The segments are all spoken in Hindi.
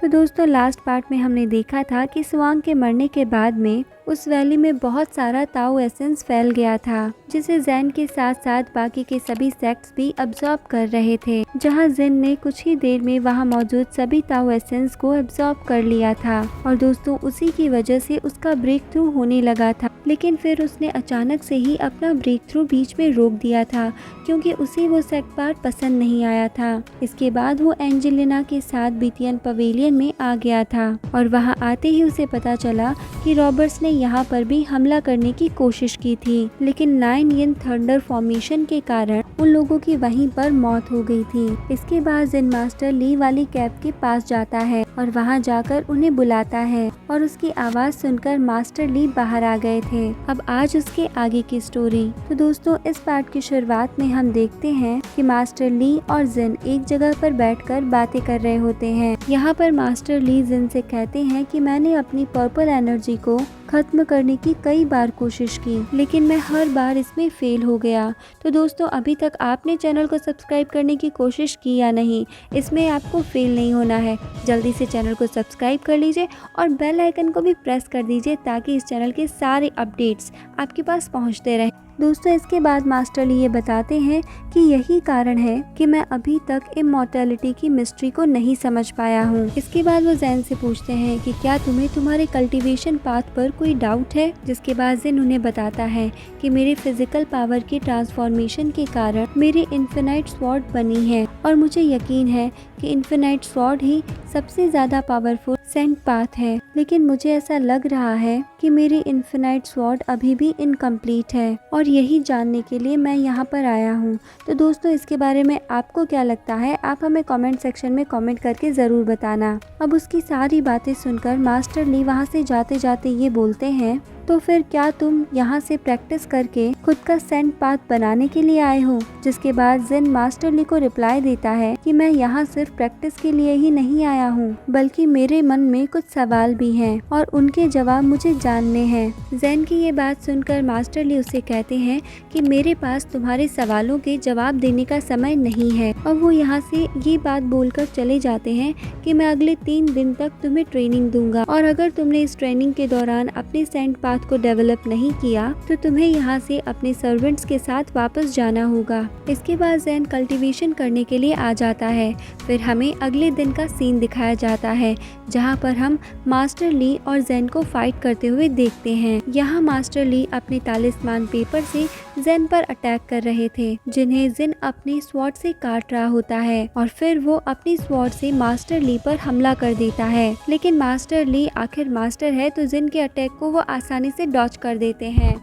तो दोस्तों लास्ट पार्ट में हमने देखा था कि स्वांग के मरने के बाद में उस वैली में बहुत सारा ताओ एसेंस फैल गया था, जिसे ज़ेन के साथ साथ बाकी के सभी सेक्ट्स भी अब्सॉर्ब कर रहे थे। जहां ज़ेन ने कुछ ही देर में वहां मौजूद सभी ताओ एसेंस को अब्सॉर्ब कर लिया था और दोस्तों उसी की वजह से उसका ब्रेक थ्रू होने लगा था। लेकिन फिर उसने अचानक से ही अपना ब्रेक थ्रू बीच में रोक दिया था, क्योंकि उसे वो सेक्ट पार्ट पसंद नहीं आया था। इसके बाद वो एंजेलिना के साथ बीटियन पवेलियन में आ गया था और वहाँ आते ही उसे पता चला कि रॉबर्ट्स ने यहाँ पर भी हमला करने की कोशिश की थी, लेकिन 9 यिन थंडर फॉर्मेशन के कारण उन लोगों की वहीं पर मौत हो गई थी। इसके बाद ज़ेन मास्टर ली वाली कैब के पास जाता है और वहाँ जाकर उन्हें बुलाता है और उसकी आवाज़ सुनकर मास्टर ली बाहर आ गए थे। अब आज उसके आगे की स्टोरी। तो दोस्तों इस पार्ट की शुरुआत में हम देखते हैं कि मास्टर ली और ज़ेन एक जगह पर बैठकर बातें कर रहे होते हैं। यहाँ पर मास्टर ली ज़ेन से कहते हैं कि मैंने अपनी पर्पल एनर्जी को खत्म करने की कई बार कोशिश की, लेकिन मैं हर बार इसमें फेल हो गया। तो दोस्तों अभी तक आपने चैनल को सब्सक्राइब करने की कोशिश की या नहीं, इसमें आपको फेल नहीं होना है। जल्दी से चैनल को सब्सक्राइब कर लीजिए और बेल आइकन को भी प्रेस कर दीजिए ताकि इस चैनल के सारे अपडेट्स आपके पास पहुंचते रहें। दोस्तों इसके बाद मास्टर ली ये बताते हैं कि यही कारण है कि मैं अभी तक इमॉर्टैलिटी की मिस्ट्री को नहीं समझ पाया हूँ। इसके बाद वो ज़ेन से पूछते हैं कि क्या तुम्हें तुम्हारे कल्टीवेशन पाथ पर कोई डाउट है, जिसके बाद ज़ेन उन्हें बताता है कि मेरे फिजिकल पावर की ट्रांसफॉर्मेशन के कारण मेरी इन्फिनाइट स्वॉर्ड बनी है और मुझे यकीन है कि इन्फिनाइट स्वॉर्ड ही सबसे ज़्यादा पावरफुल सेंट पाथ है, लेकिन मुझे ऐसा लग रहा है कि मेरी इन्फिनाइट स्वॉर्ड अभी भी इनकम्प्लीट है और यही जानने के लिए मैं यहाँ पर आया हूँ। तो दोस्तों इसके बारे में आपको क्या लगता है, आप हमें कमेंट सेक्शन में कमेंट करके ज़रूर बताना। अब उसकी सारी बातें सुनकर मास्टर ली वहाँ से जाते जाते ये बोलते हैं, तो फिर क्या तुम यहाँ से प्रैक्टिस करके खुद का सेंट पाथ बनाने के लिए आए हो? जिसके बाद ज़ेन मास्टर ली को रिप्लाई देता है कि मैं यहाँ सिर्फ प्रैक्टिस के लिए ही नहीं आया हूँ, बल्कि मेरे मन में कुछ सवाल भी हैं और उनके जवाब मुझे जानने हैं। ज़ेन की ये बात सुनकर मास्टर ली उसे कहते हैं कि मेरे पास तुम्हारे सवालों के जवाब देने का समय नहीं है, और वो यहाँ से ये बात बोलकर चले जाते हैं कि मैं अगले 3 दिन तक तुम्हें ट्रेनिंग दूंगा और अगर तुमने इस ट्रेनिंग के दौरान अपने सेंट पाथ को डेवलप नहीं किया तो तुम्हें यहाँ से अपने सर्वेंट्स के साथ वापस जाना होगा। इसके बाद ज़ेन कल्टीवेशन करने के लिए आ जाता है। फिर हमें अगले दिन का सीन दिखाया जाता है, जहाँ पर हम मास्टर ली और ज़ेन को फाइट करते हुए देखते हैं। यहाँ मास्टर ली अपने तालिस्मान पेपर से ज़ेन पर अटैक कर रहे थे, जिन्हें ज़ेन अपने स्वॉर्ड से काट रहा होता है और फिर वो अपनी स्वॉर्ड से मास्टर ली पर हमला कर देता है, लेकिन मास्टर ली आखिर मास्टर है तो ज़ेन के अटैक को वो आसानी से डॉज कर देते हैं।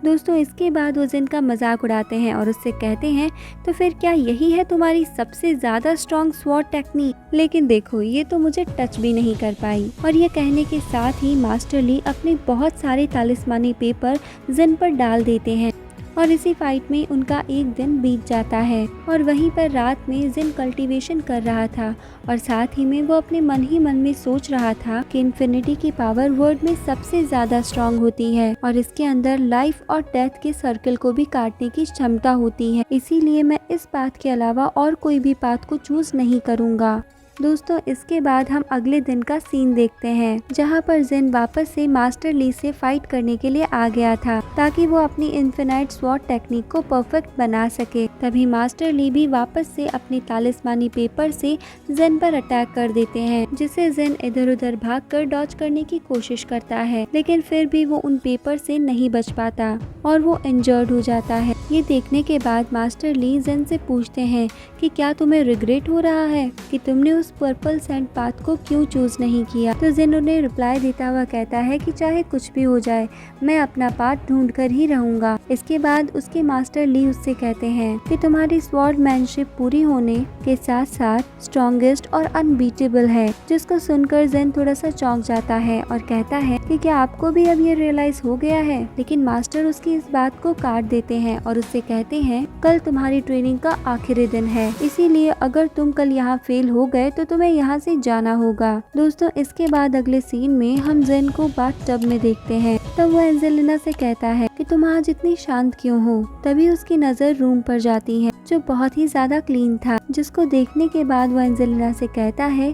दोस्तों इसके बाद वो ज़ेन का मजाक उड़ाते हैं और उससे कहते हैं, तो फिर क्या यही है तुम्हारी सबसे ज़्यादा स्ट्रॉन्ग स्वॉर्ड टेक्निक? लेकिन देखो ये तो मुझे टच भी नहीं कर पाई। और ये कहने के साथ ही मास्टर ली अपने बहुत सारे तालिस्मानी पेपर ज़ेन पर डाल देते हैं और इसी फाइट में उनका एक दिन बीत जाता है। और वहीं पर रात में ज़ेन कल्टीवेशन कर रहा था और साथ ही में वो अपने मन ही मन में सोच रहा था कि इन्फिनिटी की पावर वर्ल्ड में सबसे ज़्यादा स्ट्रांग होती है और इसके अंदर लाइफ और डेथ के सर्कल को भी काटने की क्षमता होती है, इसीलिए मैं इस पाथ के अलावा और कोई भी पाथ को चूज नहीं करूँगा। दोस्तों इसके बाद हम अगले दिन का सीन देखते हैं, जहां पर ज़ेन वापस से मास्टर ली से फाइट करने के लिए आ गया था ताकि वो अपनी इन्फिनाइट स्वॉर्ड टेक्निक को परफेक्ट बना सके। तभी मास्टर ली भी वापस से अपने तालिस्मानी पेपर से ज़ेन पर अटैक कर देते हैं, जिसे ज़ेन इधर उधर भागकर डॉज करने की कोशिश करता है, लेकिन फिर भी वो उन पेपर से नहीं बच पाता और वो इंजर्ड हो जाता है। ये देखने के बाद मास्टर ली ज़ेन से पूछते हैं कि क्या तुम्हें रिग्रेट हो रहा है कि तुमने उस पर्पल सेंट पाथ को क्यों चूज नहीं किया? तो ज़ेन उन्हें रिप्लाई देता हुआ कहता है कि चाहे कुछ भी हो जाए मैं अपना पाथ ढूंढ कर ही रहूंगा। इसके बाद उसके मास्टर ली उससे कहते हैं कि तुम्हारी स्वॉर्डमैनशिप पूरी होने के साथ साथ स्ट्रॉन्गेस्ट और अनबीटेबल है, जिसको सुनकर ज़ेन थोड़ा सा चौंक जाता है और कहता है कि क्या आपको भी अब ये रियलाइज हो गया है? लेकिन मास्टर उसकी इस बात को काट देते हैं और उससे कहते हैं कल तुम्हारी ट्रेनिंग का आखिरी दिन है, इसीलिए अगर तुम कल यहाँ फेल हो गए तो तुम्हें यहाँ से जाना होगा। दोस्तों इसके बाद अगले सीन में हम ज़ेन को बाथटब में देखते हैं। तब वो एंजेलिना से कहता है कि तुम आज इतनी शांत क्यों हो? तभी उसकी नजर रूम पर जाती है जो बहुत ही ज्यादा क्लीन था, जिसको देखने के बाद वो एंजेलिना से कहता है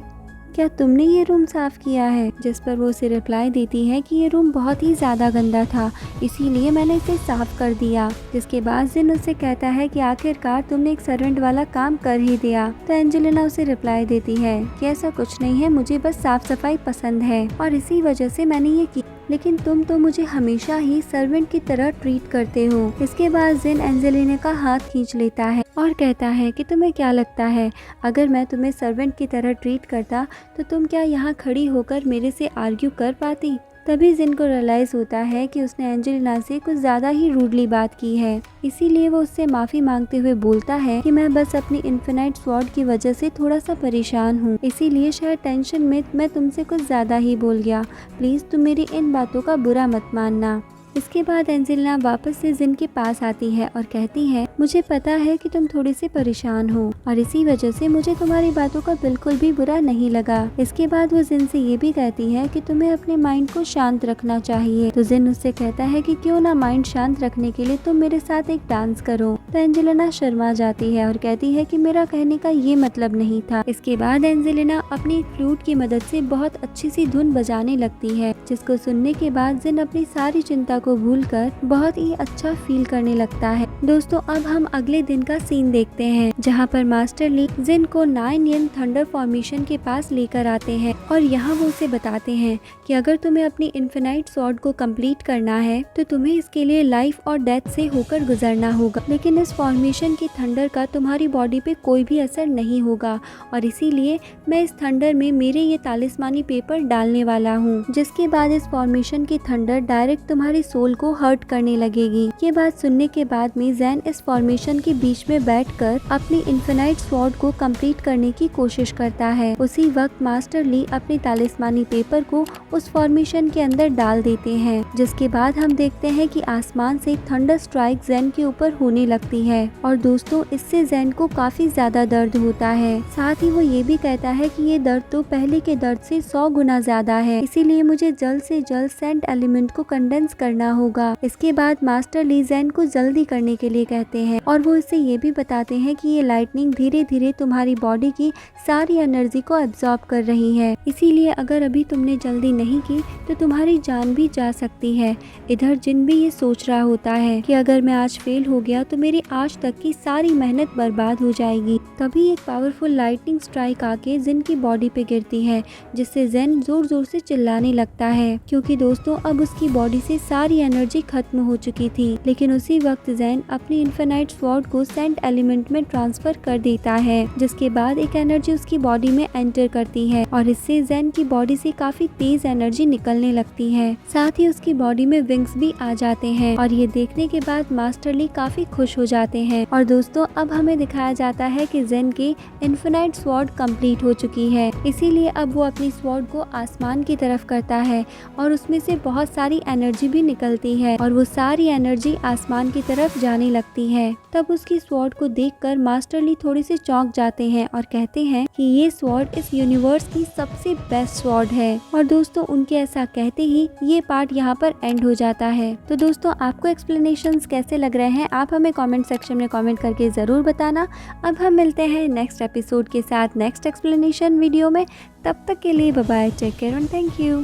क्या तुमने ये रूम साफ किया है? जिस पर वो उसे रिप्लाई देती है कि ये रूम बहुत ही ज़्यादा गंदा था, इसीलिए मैंने इसे साफ कर दिया। जिसके बाद जिन उससे कहता है कि आखिरकार तुमने एक सर्वेंट वाला काम कर ही दिया। तो एंजेलिना उसे रिप्लाई देती है कि ऐसा कुछ नहीं है, मुझे बस साफ सफाई पसंद है और इसी वजह से मैंने ये की, लेकिन तुम तो मुझे हमेशा ही सर्वेंट की तरह ट्रीट करते हो। इसके बाद जिन एंजेलिना का हाथ खींच लेता है और कहता है कि तुम्हें क्या लगता है, अगर मैं तुम्हें सर्वेंट की तरह ट्रीट करता तो तुम क्या यहाँ खड़ी होकर मेरे से आर्ग्यू कर पाती? तभी जिन को रियलाइज़ होता है कि उसने एंजेलिना से कुछ ज़्यादा ही रूडली बात की है, इसीलिए वो उससे माफ़ी मांगते हुए बोलता है कि मैं बस अपनी इन्फिनाइट स्वॉर्ड की वजह से थोड़ा सा परेशान हूँ, इसीलिए शायद टेंशन में मैं तुमसे कुछ ज़्यादा ही बोल गया। प्लीज़ तुम मेरी इन बातों का बुरा मत मानना। इसके बाद एंजेलिना वापस से जिन के पास आती है और कहती है, मुझे पता है कि तुम थोड़ी सी परेशान हो और इसी वजह से मुझे तुम्हारी बातों का बिल्कुल भी बुरा नहीं लगा। इसके बाद वो जिन से ये भी कहती है कि तुम्हें अपने माइंड को शांत रखना चाहिए। तो जिन उससे कहता है कि क्यों ना माइंड शांत रखने के लिए तुम मेरे साथ एक डांस करो। तो एंजेलिना शर्मा जाती है और कहती है कि मेरा कहने का ये मतलब नहीं था। इसके बाद एंजेलिना अपनी फ्लूट की मदद से बहुत अच्छी सी धुन बजाने लगती है, जिसको सुनने के बाद जिन अपनी सारी चिंता को भूलकर बहुत ही अच्छा फील करने लगता है। दोस्तों अब हम अगले दिन का सीन देखते हैं, जहां पर मास्टर ली जिन को 9 यन थंडर फॉर्मेशन के पास लेकर आते हैं और यहाँ वो उसे बताते हैं कि अगर तुम्हें अपनी इन्फिनाइट स्वॉर्ड को कंप्लीट करना है तो तुम्हें इसके लिए लाइफ और डेथ से होकर गुजरना होगा, लेकिन इस फॉर्मेशन की थंडर का तुम्हारी बॉडी पे कोई भी असर नहीं होगा और इसीलिए मैं इस थंडर में मेरे ये तालिस्मानी पेपर डालने वाला हूँ, जिसके बाद इस फॉर्मेशन की थंडर डायरेक्ट तुम्हारी सोल को हर्ट करने लगेगी। ये बात सुनने के बाद में जैन इस फॉर्मेशन के बीच में बैठकर अपनी इन्फिनाइट स्वॉर्ड को कंप्लीट करने की कोशिश करता है। उसी वक्त मास्टर ली अपने तालिस्मानी पेपर को उस फॉर्मेशन के अंदर डाल देते हैं, जिसके बाद हम देखते हैं कि आसमान से थंडर स्ट्राइक जैन के ऊपर होने लगती है और दोस्तों इससे जैन को काफी ज्यादा दर्द होता है। साथ ही वो ये भी कहता है कि ये दर्द तो पहले के दर्द से 100 गुना ज्यादा है, इसीलिए मुझे जल्द से जल्द सेंट एलिमेंट को कंडेंस करना होगा। इसके बाद मास्टर ली जैन को जल्दी करने के लिए कहते हैं और वो इससे ये भी बताते हैं कि ये लाइटनिंग धीरे धीरे तुम्हारी बॉडी की सारी एनर्जी को एब्जॉर्ब कर रही है, इसीलिए अगर अभी तुमने जल्दी नहीं की तो तुम्हारी जान भी जा सकती है। इधर जिन भी ये सोच रहा होता है कि अगर मैं आज फेल हो गया तो मेरी आज तक की सारी मेहनत बर्बाद हो जाएगी। तभी एक पावरफुल लाइटनिंग स्ट्राइक आके जिन की बॉडी पे गिरती है, जिससे जैन जोर जोर से चिल्लाने लगता है, क्योंकि दोस्तों अब उसकी बॉडी से सारी एनर्जी खत्म हो चुकी थी। लेकिन उसी वक्त जैन अपनी इन्फिनाइट स्वॉर्ड को सेंट एलिमेंट में ट्रांसफर कर देता है, जिसके बाद एक एनर्जी उसकी बॉडी में एंटर करती है और इससे जैन की बॉडी से काफी तेज एनर्जी निकलने लगती है। साथ ही उसकी बॉडी में विंग्स भी आ जाते हैं और ये देखने के बाद मास्टर ली काफी खुश हो जाते हैं। और दोस्तों अब हमें दिखाया जाता है कि जैन की इन्फिनाइट स्वॉर्ड कंप्लीट हो चुकी है, इसीलिए अब वो अपनी स्वॉर्ड को आसमान की तरफ करता है और उसमें से बहुत सारी एनर्जी भी निकलती है और वो सारी एनर्जी आसमान की तरफ जाने लगती है। तब उसकी स्वॉर्ड को देखकर मास्टर ली थोड़ी से चौंक जाते हैं और कहते हैं कि ये स्वॉर्ड इस यूनिवर्स की सबसे बेस्ट स्वॉर्ड है। और दोस्तों उनके ऐसा कहते ही ये पार्ट यहाँ पर एंड हो जाता है। तो दोस्तों आपको एक्सप्लेनेशंस कैसे लग रहे हैं आप हमें कमेंट सेक्शन में कमेंट करके जरूर बताना। अब हम मिलते हैं नेक्स्ट एपिसोड के साथ नेक्स्ट एक्सप्लेनेशन वीडियो में। तब तक के लिए bye bye, take care and thank you.